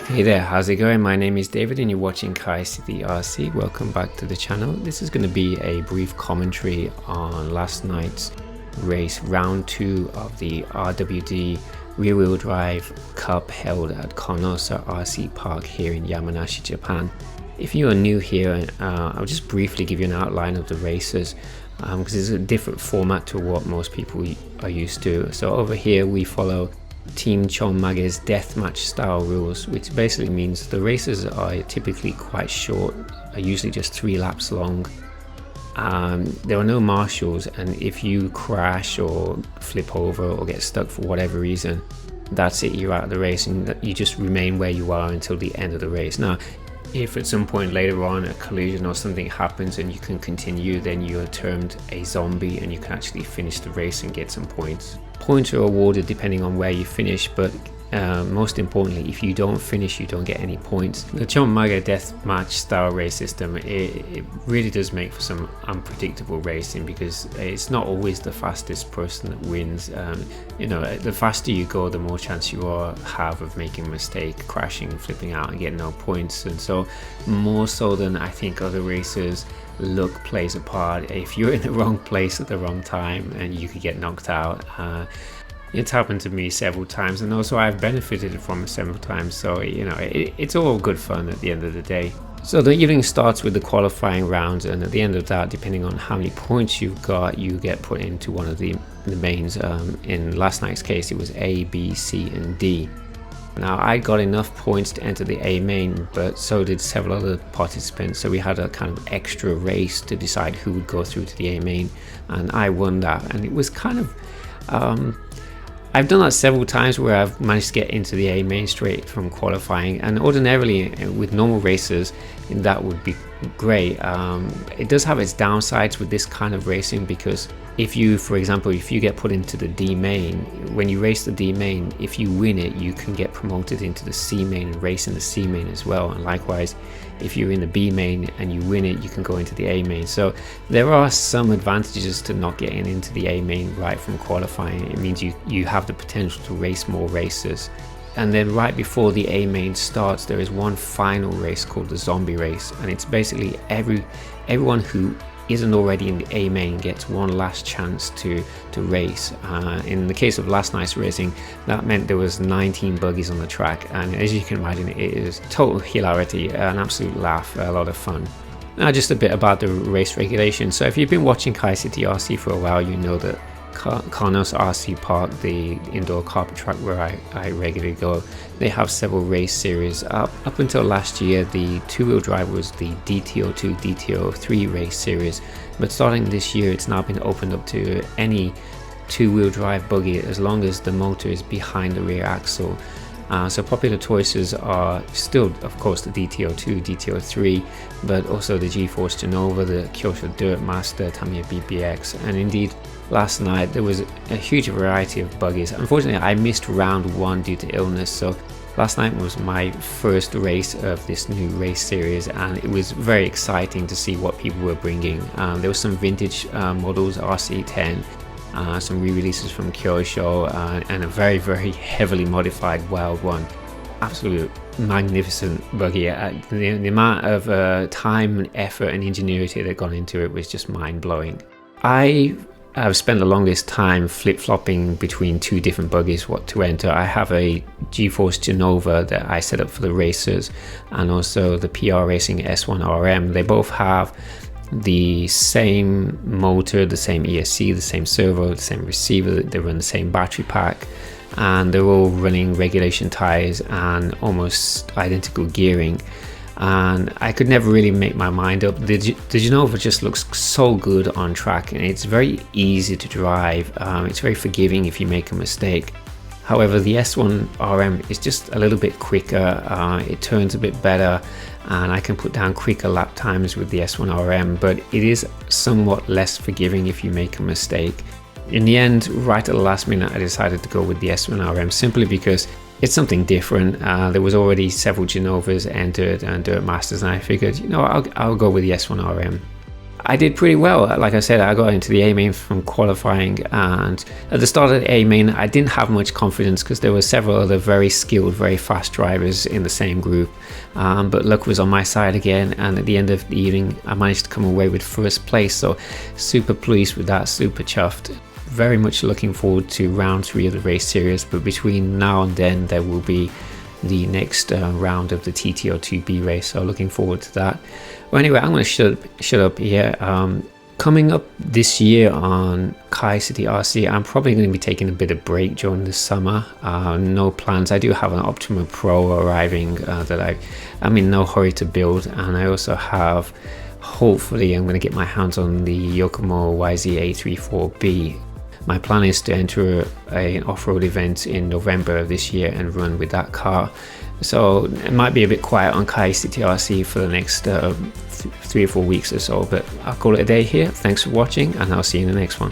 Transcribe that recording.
Hey there, how's it going? My name is David and you're watching Kai City RC. Welcome back to the channel. This is going to be a brief commentary on last night's race, round 2 of the RWD rear-wheel drive cup held at Carnosa RC Park here in Yamanashi, Japan. If you are new here, I'll just briefly give you an outline of the races because it's a different format to what most people are used to. So over here we follow Team Chonmage's deathmatch style rules, which basically means the races are typically quite short, are usually just 3 laps long. There are no marshals, and if you crash or flip over or get stuck for whatever reason, that's it, you're out of the race and you just remain where you are until the end of the race. Now, if at some point later on a collision or something happens and you can continue, then you are termed a zombie and you can actually finish the race and get some points. Points are awarded depending on where you finish, but most importantly, if you don't finish, you don't get any points. The Chonmage deathmatch style race system, it really does make for some unpredictable racing because it's not always the fastest person that wins. You know, the faster you go, the more chance you have of making a mistake, crashing, flipping out and getting no points. And so more so than I think other races, luck plays a part. If you're in the wrong place at the wrong time and you could get knocked out, it's happened to me several times, and also I've benefited from it several times, so you know it's all good fun at the end of the day. So the evening starts with the qualifying rounds, and at the end of that, depending on how many points you've got, you get put into one of the mains. In last night's case, it was A, B, C and D. Now I got enough points to enter the A main, but so did several other participants, so we had a kind of extra race to decide who would go through to the A main, and I won that. And it was kind of I've done that several times where I've managed to get into the A main straight from qualifying, and ordinarily with normal races that would be great. It does have its downsides with this kind of racing because if you, for example, if you get put into the D main, when you race the D main, if you win it, you can get promoted into the C main and race in the C main as well. And likewise, if you're in the B main and you win it, you can go into the A main. So there are some advantages to not getting into the A main right from qualifying. It means you have the potential to race more races. And then right before the A main starts, there is one final race called the zombie race, and it's basically everyone who isn't already in the A main gets one last chance to race. In the case of last night's racing, that meant there was 19 buggies on the track, and as you can imagine, it is total hilarity, an absolute laugh, a lot of fun. Now just a bit about the race regulations. So if you've been watching Kai City RC for a while, you know that Carnosa RC Park, the indoor carpet track where I regularly go, they have several race series. Up until last year, the 2-wheel drive was the DTO2, DTO3 race series, but starting this year it's now been opened up to any 2-wheel drive buggy as long as the motor is behind the rear axle. So popular choices are still, of course, the DTO2, DTO3, but also the GeForce Genova, the Kyosho Dirt Master, Tamiya BBX, and indeed last night there was a huge variety of buggies. Unfortunately, I missed round 1 due to illness, so last night was my first race of this new race series, and it was very exciting to see what people were bringing. There were some vintage models, RC10, some re-releases from Kyosho, and a very, very heavily modified Wild One. Absolute magnificent buggy. The amount of time and effort and ingenuity that got into it was just mind-blowing. I've spent the longest time flip-flopping between 2 different buggies what to enter. I have a GeForce Genova that I set up for the racers, and also the PR Racing S1 RM. They both have the same motor, the same ESC, the same servo, the same receiver. They run the same battery pack, and they're all running regulation tires and almost identical gearing. And I could never really make my mind up. The Genova just looks so good on track, and it's very easy to drive. It's very forgiving if you make a mistake. However, the S1 RM is just a little bit quicker, it turns a bit better, and I can put down quicker lap times with the S1 RM, but it is somewhat less forgiving if you make a mistake. In the end, right at the last minute, I decided to go with the S1 RM simply because it's something different. There was already several Genovas entered and Dirt Masters, and I figured, you know, I'll go with the S1 RM. I did pretty well. Like I said, I got into the A main from qualifying, and at the start of the A main I didn't have much confidence because there were several other very skilled, very fast drivers in the same group, but luck was on my side again, and at the end of the evening I managed to come away with first place, so super pleased with that, super chuffed. Very much looking forward to round 3 of the race series, but between now and then there will be the next round of the TTO2B race, so looking forward to that. Well, anyway, I'm going to shut up here. Coming up this year on Kai City RC, I'm probably going to be taking a bit of break during the summer. No plans. I do have an Optima Pro arriving that I'm in no hurry to build, and I also have, hopefully I'm going to get my hands on the Yokomo YZ834B. My plan is to enter an off-road event in November of this year and run with that car. So it might be a bit quiet on Kai City RC for the next 3 or 4 weeks or so, but I'll call it a day here. Thanks for watching, and I'll see you in the next one.